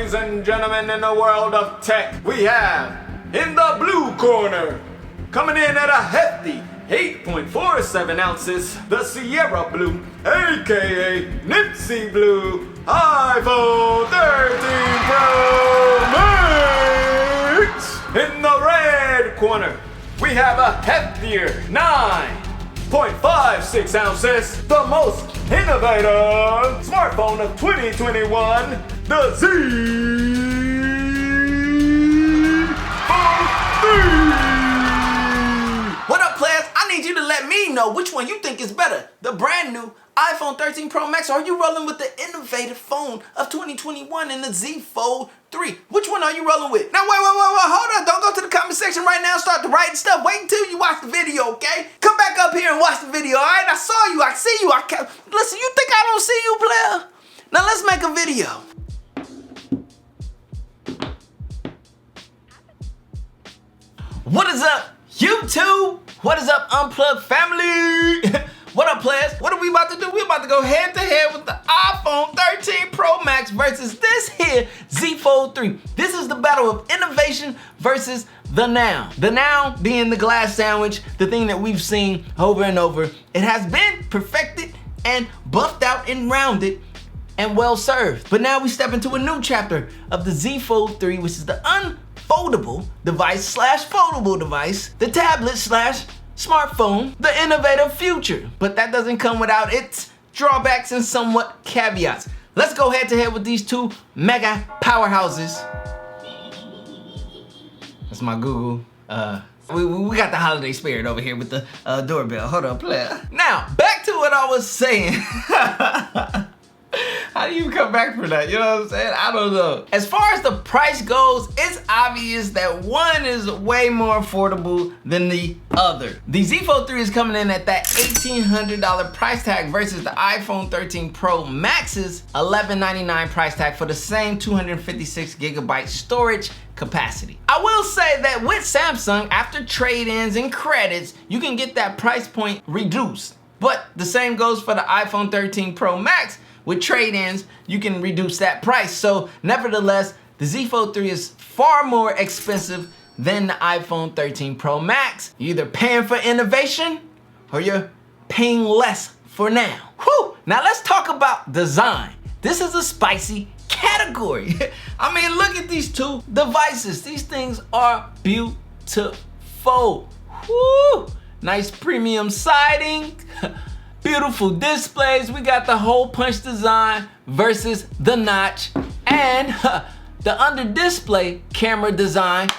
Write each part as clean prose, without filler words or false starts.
ladies and gentlemen, in the world of tech, we have, in the blue corner, coming in at a hefty 8.47 ounces, the Sierra Blue, aka Nipsey Blue, iPhone 13 Pro Max. In the red corner, we have a heftier 9.56 ounces, the most innovative smartphone of 2021, the Z Fold 3. What up, players? I need you to let me know which one you think is better, the brand new iPhone 13 Pro Max, or are you rolling with the innovative phone of 2021 in the Z Fold 3? Which one are you rolling with? Now, wait, hold on. Don't go to the comment section right now and start the writing stuff. Wait until you watch the video, okay? Come back up here and watch the video, all right? I saw you. I see you. Listen, you think I don't see you, player? Now, let's make a video. What is up, YouTube? What is up, Unplugged family? What up, players? What are we about to do? We're about to go head to head with the iPhone 13 Pro Max versus this here Z Fold 3. This is the battle of innovation versus the now. The now being the glass sandwich, the thing that we've seen over and over. It has been perfected and buffed out and rounded and well served. But now we step into a new chapter of the Z Fold 3, which is the unfoldable device slash foldable device, the tablet slash smartphone, the innovative future. But that doesn't come without its drawbacks and somewhat caveats. Let's go head to head with these two mega powerhouses. That's my Google. We got the holiday spirit over here with the doorbell. Hold on, player. Now, back to what I was saying. How do you come back from that? You know what I'm saying? I don't know. As far as the price goes, it's obvious that one is way more affordable than the other. The Z Fold 3 is coming in at that $1,800 price tag versus the iPhone 13 Pro Max's $1,199 price tag for the same 256 gigabyte storage capacity. I will say that with Samsung, after trade-ins and credits, you can get that price point reduced. But the same goes for the iPhone 13 Pro Max. With trade-ins, you can reduce that price. So nevertheless, the Z Fold 3 is far more expensive than the iPhone 13 Pro Max. You're either paying for innovation or you're paying less for now. Whew! Now let's talk about design. This is a spicy category. I mean, look at these two devices. These things are beautiful. Whew! Nice premium siding. Beautiful displays. We got the hole punch design versus the notch, and the under display camera design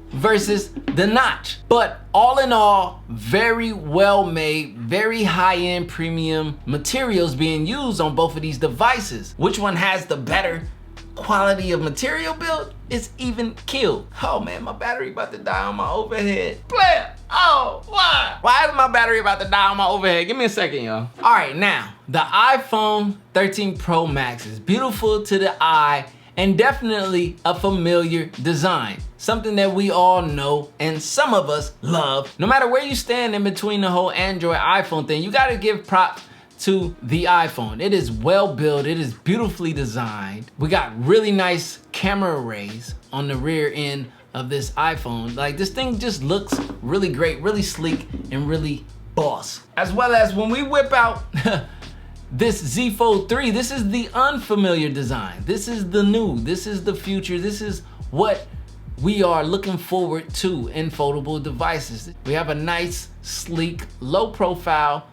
versus the notch. But all in all, very well made, very high-end premium materials being used on both of these devices. Which one has the better quality of material build? It's even killed. Oh man, my battery about to die on my overhead. Player, oh, why? Why is my battery about to die on my overhead? Give me a second, y'all. All right, now, the iPhone 13 Pro Max is beautiful to the eye and definitely a familiar design. Something that we all know and some of us love. No matter where you stand in between the whole Android iPhone thing, you gotta give props to the iPhone. It is well built, it is beautifully designed. We got really nice camera arrays on the rear end of this iPhone. Like, this thing just looks really great, really sleek, and really boss. As well as when we whip out this Z Fold 3, this is the unfamiliar design. This is the new, this is the future, this is what we are looking forward to in foldable devices. We have a nice, sleek, low profile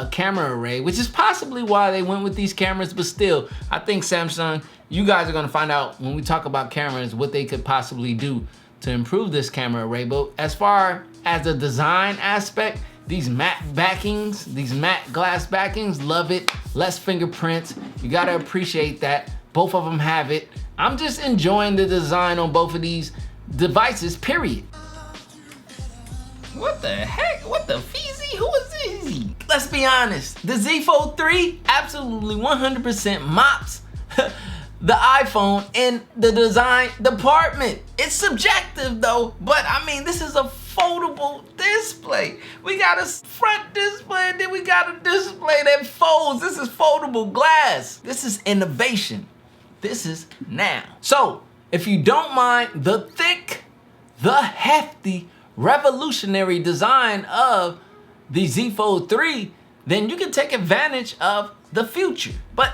camera array, which is possibly why they went with these cameras, but still, I think Samsung, you guys are gonna find out when we talk about cameras what they could possibly do to improve this camera array. But as far as the design aspect, these matte backings, these matte glass backings, love it. Less fingerprints, you gotta appreciate that. Both of them have it. I'm just enjoying the design on both of these devices, period. What the heck? What the feezy? Who is this? Let's be honest, the Z Fold 3 absolutely 100% mops the iPhone in the design department. It's subjective though, but I mean, this is a foldable display. We got a front display, and then we got a display that folds. This is foldable glass. This is innovation. this is now. So if you don't mind the thick, the hefty, revolutionary design of the Z Fold 3, then you can take advantage of the future. But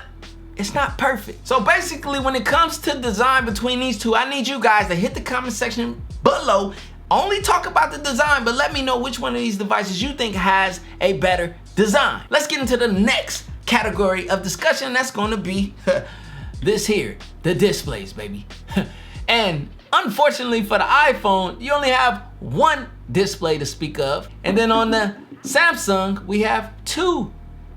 it's not perfect. So basically, when it comes to design between these two, I need you guys to hit the comment section below. Only talk about the design, but let me know which one of these devices you think has a better design. Let's get into the next category of discussion. That's going to be this here, the displays, baby. And unfortunately for the iPhone, you only have one display to speak of. And then on the Samsung, we have two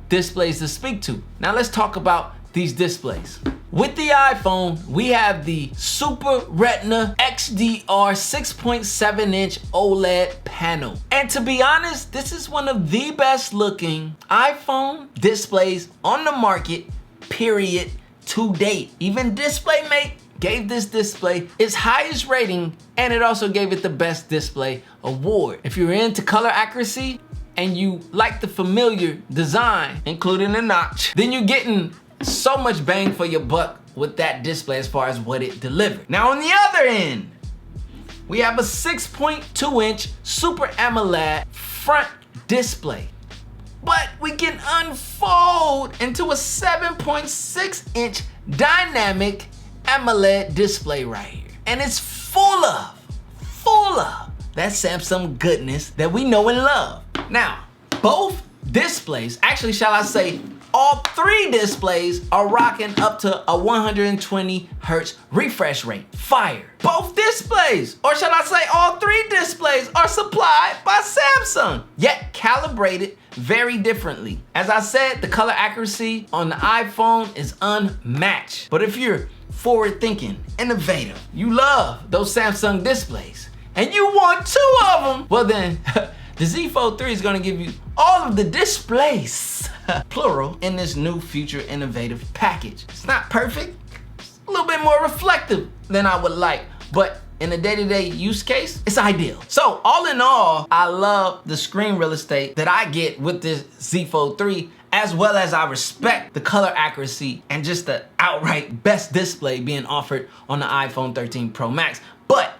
displays to speak to. Now let's talk about these displays. With the iPhone, we have the Super Retina XDR 6.7-inch OLED panel. And to be honest, this is one of the best looking iPhone displays on the market, period, to date. Even DisplayMate gave this display its highest rating, and it also gave it the Best Display award. If you're into color accuracy and you like the familiar design, including the notch, then you're getting so much bang for your buck with that display as far as what it delivered. Now on the other end, we have a 6.2-inch Super AMOLED front display, but we can unfold into a 7.6-inch dynamic AMOLED display right here. And it's full of that Samsung goodness that we know and love. Now, both displays, actually shall I say, all three displays are rocking up to a 120 hertz refresh rate. Fire. Both displays, or should I say all three displays, are supplied by Samsung, yet calibrated very differently. As I said, the color accuracy on the iPhone is unmatched. But if you're forward thinking, innovative, you love those Samsung displays, and you want two of them, well then, the Z Fold 3 is gonna give you all of the displays, plural, in this new future innovative package. It's not perfect, it's a little bit more reflective than I would like, but in a day-to-day use case, it's ideal. So all in all, I love the screen real estate that I get with this Z Fold 3, as well as I respect the color accuracy and just the outright best display being offered on the iPhone 13 Pro Max. But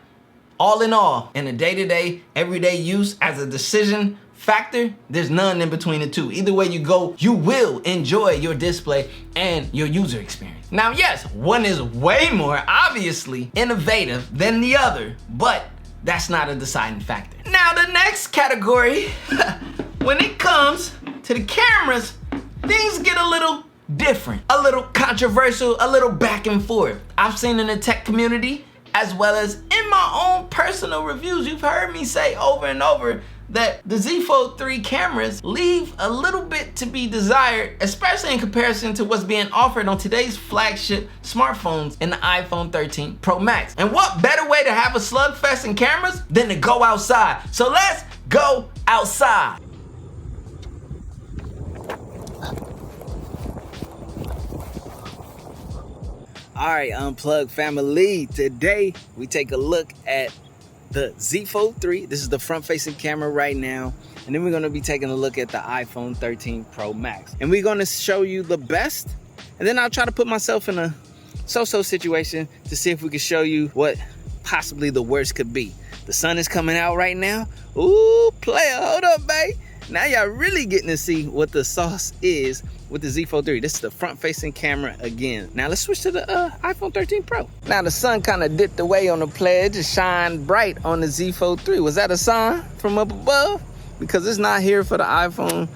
all in all, in a day-to-day, everyday use as a decision factor, there's none in between the two. Either way you go, you will enjoy your display and your user experience. Now, yes, one is way more obviously innovative than the other, but that's not a deciding factor. Now, the next category, when it comes to the cameras, things get a little different, a little controversial, a little back and forth. I've seen in the tech community, as well as in my own personal reviews, you've heard me say over and over that the Z Fold 3 cameras leave a little bit to be desired, especially in comparison to what's being offered on today's flagship smartphones in the iPhone 13 Pro Max. And what better way to have a slugfest in cameras than to go outside? So let's go outside. All right, Unplugged family, today we take a look at the Z Fold 3. This is the front-facing camera right now. And then we're gonna be taking a look at the iPhone 13 Pro Max. And we're gonna show you the best, and then I'll try to put myself in a so-so situation to see if we can show you what possibly the worst could be. The sun is coming out right now. Ooh, player, hold up, babe. Now y'all really getting to see what the sauce is with the Z Fold 3. This is the front-facing camera again. Now let's switch to the iPhone 13 Pro. Now the sun kind of dipped away on the player, just shined bright on the Z Fold 3. Was that a sign from up above? Because it's not here for the iPhone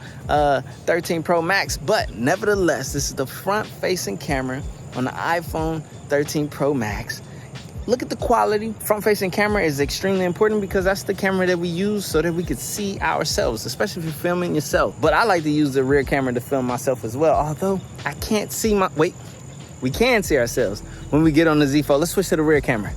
13 Pro Max, but nevertheless, this is the front-facing camera on the iPhone 13 Pro Max. Look at the quality. Front-facing camera is extremely important because that's the camera that we use so that we could see ourselves, especially if you're filming yourself. But I like to use the rear camera to film myself as well, although I can't see we can see ourselves when we get on the Z Fold. Let's switch to the rear camera.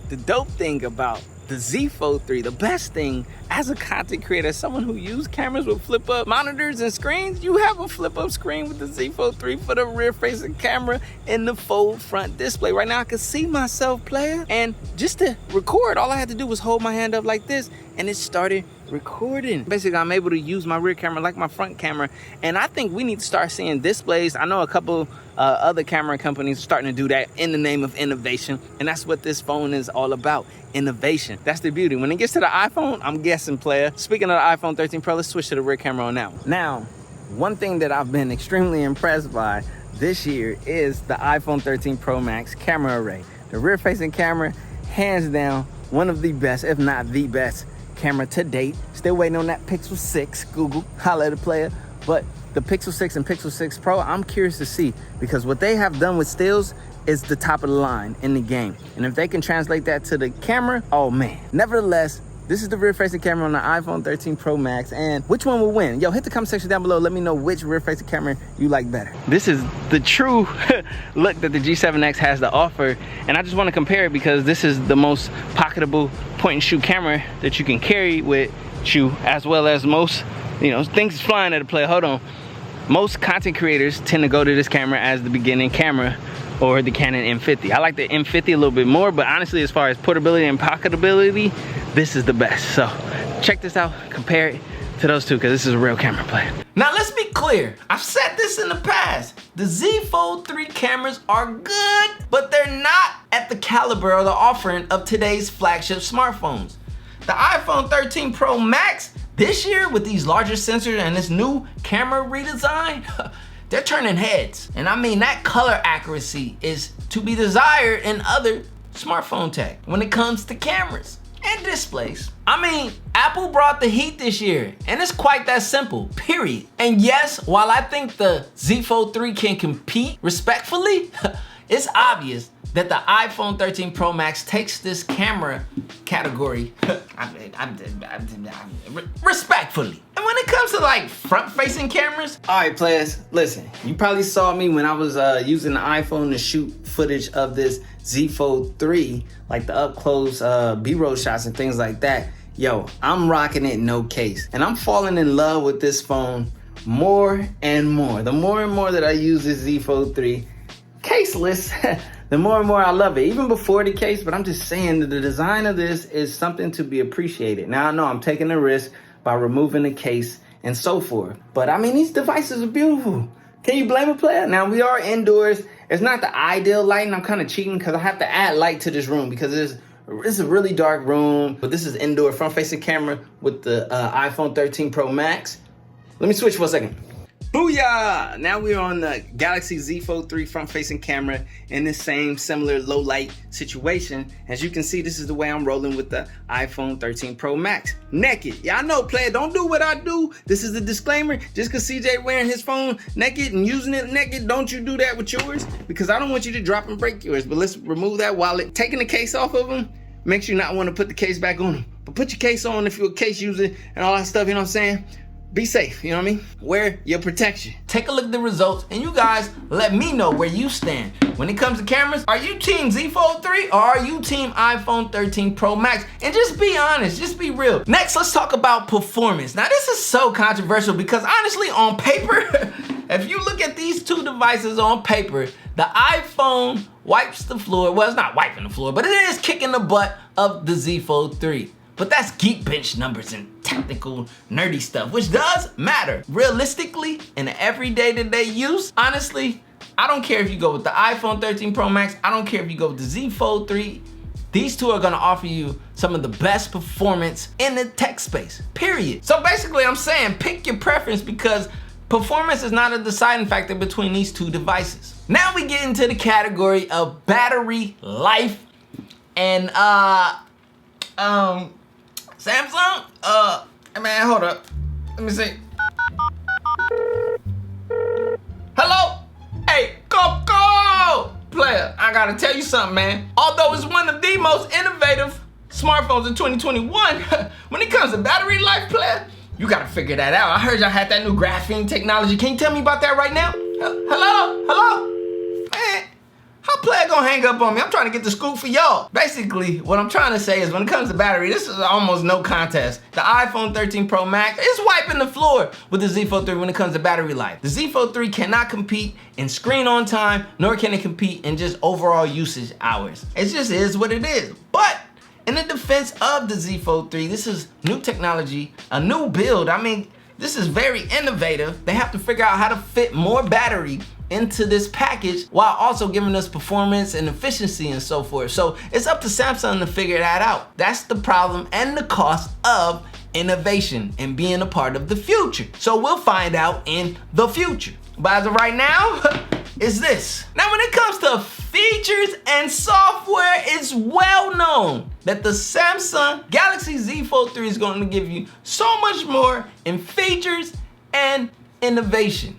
The dope thing about the Z Fold 3, the best thing as a content creator, as someone who uses cameras with flip-up monitors and screens, you have a flip-up screen with the Z Fold 3 for the rear-facing camera and the fold front display. Right now I can see myself, player, and just to record, all I had to do was hold my hand up like this, and it started recording. Basically, I'm able to use my rear camera like my front camera, and I think we need to start seeing displays. I know a couple other camera companies are starting to do that in the name of innovation, and that's what this phone is all about, innovation. That's the beauty. When it gets to the iPhone, I'm guessing, player. Speaking of the iPhone 13 Pro, let's switch to the rear camera on that one. Now, one thing that I've been extremely impressed by this year is the iPhone 13 Pro Max camera array. The rear-facing camera, hands down, one of the best, if not the best camera to date. Still waiting on that Pixel 6, Google, holla at a player. But the Pixel 6 and Pixel 6 Pro, I'm curious to see, because what they have done with stills is the top of the line in the game. And if they can translate that to the camera, oh man. Nevertheless, this is the rear-facing camera on the iPhone 13 Pro Max, and which one will win? Yo, hit the comment section down below. Let me know which rear-facing camera you like better. This is the true look that the G7X has to offer, and I just want to compare it because this is the most pocketable point-and-shoot camera that you can carry with you, as well as most, things flying at a player. Hold on. Most content creators tend to go to this camera as the beginning camera, or the Canon M50. I like the M50 a little bit more, but honestly, as far as portability and pocketability, this is the best. So check this out, compare it to those two, because this is a real camera player. Now let's be clear, I've said this in the past, the Z Fold 3 cameras are good, but they're not at the caliber or the offering of today's flagship smartphones. The iPhone 13 Pro Max this year, with these larger sensors and this new camera redesign, they're turning heads. And I mean, that color accuracy is to be desired in other smartphone tech when it comes to cameras and displays. I mean, Apple brought the heat this year, and it's quite that simple, period. And yes, while I think the Z Fold 3 can compete respectfully, it's obvious that the iPhone 13 Pro Max takes this camera category respectfully. And when it comes to like front-facing cameras, all right, players, listen, you probably saw me when I was using the iPhone to shoot footage of this Z Fold 3, like the up-close B-roll shots and things like that. Yo, I'm rocking it no case, and I'm falling in love with this phone more and more. The more and more that I use this Z Fold 3 caseless, the more and more I love it, even before the case. But I'm just saying that the design of this is something to be appreciated. Now I know I'm taking a risk by removing the case and so forth, but I mean, these devices are beautiful. Can you blame a player? Now we are indoors. It's not the ideal lighting. I'm kind of cheating because I have to add light to this room because it's a really dark room, but this is indoor front-facing camera with the iPhone 13 Pro Max. Let me switch for a second. Booyah! Now we're on the Galaxy Z Fold 3 front-facing camera in this same similar low light situation. As you can see, this is the way I'm rolling with the iPhone 13 Pro Max. Naked. Yeah, I know, player, don't do what I do. This is the disclaimer. Just because CJ wearing his phone naked and using it naked, don't you do that with yours, because I don't want you to drop and break yours. But let's remove that wallet. Taking the case off of them makes you not want to put the case back on them. But put your case on if you're a case user and all that stuff, you know what I'm saying? Be safe, you know what I mean? Wear your protection. Take a look at the results, and you guys let me know where you stand. When it comes to cameras, are you team Z Fold 3 or are you team iPhone 13 Pro Max? And just be honest, just be real. Next, let's talk about performance. Now, this is so controversial because honestly, on paper, if you look at these two devices on paper, the iPhone wipes the floor. Well, it's not wiping the floor, but it is kicking the butt of the Z Fold 3. But that's Geekbench numbers and technical, nerdy stuff, which does matter. Realistically, in the everyday to-day use, honestly, I don't care if you go with the iPhone 13 Pro Max, I don't care if you go with the Z Fold 3. These two are gonna offer you some of the best performance in the tech space, period. So basically, I'm saying pick your preference because performance is not a deciding factor between these two devices. Now we get into the category of battery life and Samsung? Hey man, hold up. Let me see. Hello? Hey, Coco! Player, I gotta tell you something, man. Although it's one of the most innovative smartphones in 2021, when it comes to battery life, player, you gotta figure that out. I heard y'all had that new graphene technology. Can you tell me about that right now? Hello? Hello? Man. How player gonna hang up on me? I'm trying to get the scoop for y'all. Basically, what I'm trying to say is when it comes to battery, this is almost no contest. The iPhone 13 Pro Max is wiping the floor with the Z Fold 3 when it comes to battery life. The Z Fold 3 cannot compete in screen on time, nor can it compete in just overall usage hours. It just is what it is. But In the defense of the Z Fold 3, this is new technology, a new build. I mean, this is very innovative. They have to figure out how to fit more battery into this package while also giving us performance and efficiency and so forth. So it's up to Samsung to figure that out. That's the problem and the cost of innovation and being a part of the future. So we'll find out in the future. But as of right now, it's this. Now when it comes to features and software, it's well known that the Samsung Galaxy Z Fold 3 is going to give you so much more in features and innovation.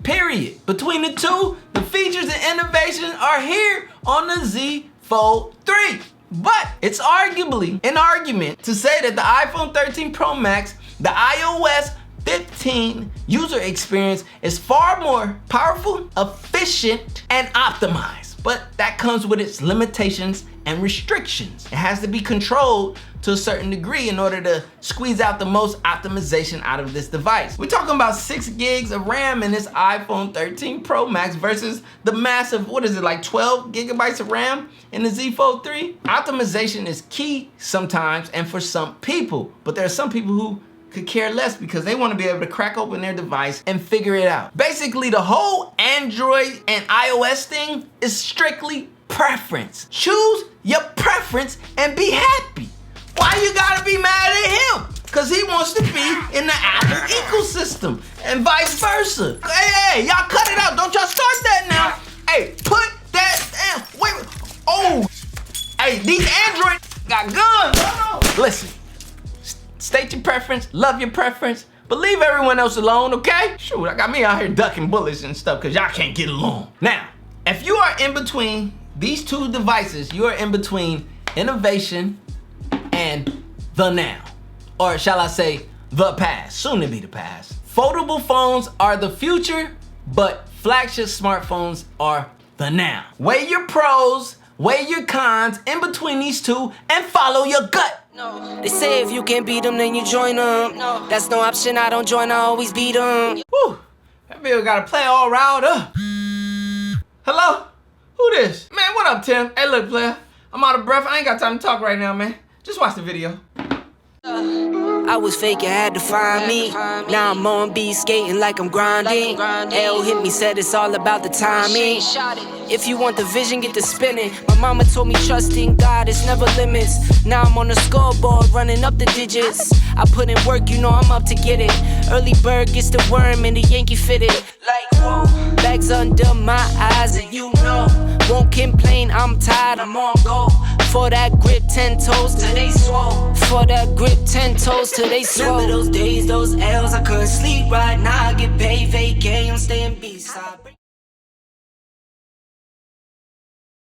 Period. Between the two, the features and innovation are here on the Z Fold 3. But it's arguably an argument to say that the iPhone 13 Pro Max, the iOS 15 user experience is far more powerful, efficient, and optimized. But that comes with its limitations and restrictions. It has to be controlled to a certain degree in order to squeeze out the most optimization out of this device. We're talking about 6 gigs of RAM in this iPhone 13 Pro Max versus the massive, what is it, like 12 gigabytes of RAM in the Z Fold 3? Optimization is key sometimes and for some people, but there are some people who could care less because they want to be able to crack open their device and figure it out. Basically, the whole Android and iOS thing is strictly preference. Choose your preference and be happy. Why you gotta be mad at him? Because he wants to be in the Apple ecosystem and vice versa. Hey, y'all cut it out. Don't y'all start that now. Hey, put that down. Wait. Oh. Hey, these Android got guns. Listen. State your preference, love your preference, but leave everyone else alone, okay? Shoot, I got me out here ducking bullets and stuff because y'all can't get along. Now, if you are in between these two devices, you are in between innovation and the now. Or shall I say, the past, soon to be the past. Foldable phones are the future, but flagship smartphones are the now. Weigh your pros, weigh your cons in between these two, and follow your gut. No. They say if you can't beat them, then you join them. No. That's no option, I don't join, I always beat them. Woo, that video gotta play all riled up. Hello? Who this? Man, what up, Tim? Hey, look, player. I'm out of breath. I ain't got time to talk right now, man. Just watch the video. I was fake, you had to find me. Now I'm on beat, skating like I'm grinding. L hit me, said it's all about the timing. If you want the vision, get to spinning. My mama told me trust in God, it's never limits. Now I'm on the scoreboard, running up the digits. I put in work, you know I'm up to get it. Early bird gets the worm and the Yankee fitted. Like, whoa, bags under my eyes and you know. Won't complain, I'm tired, I'm on go. For that grip, 10 toes till they swole. For that grip, 10 toes till they swole. Remember those days, those L's, I couldn't sleep right now. I get paid, vacay, I'm staying B-side.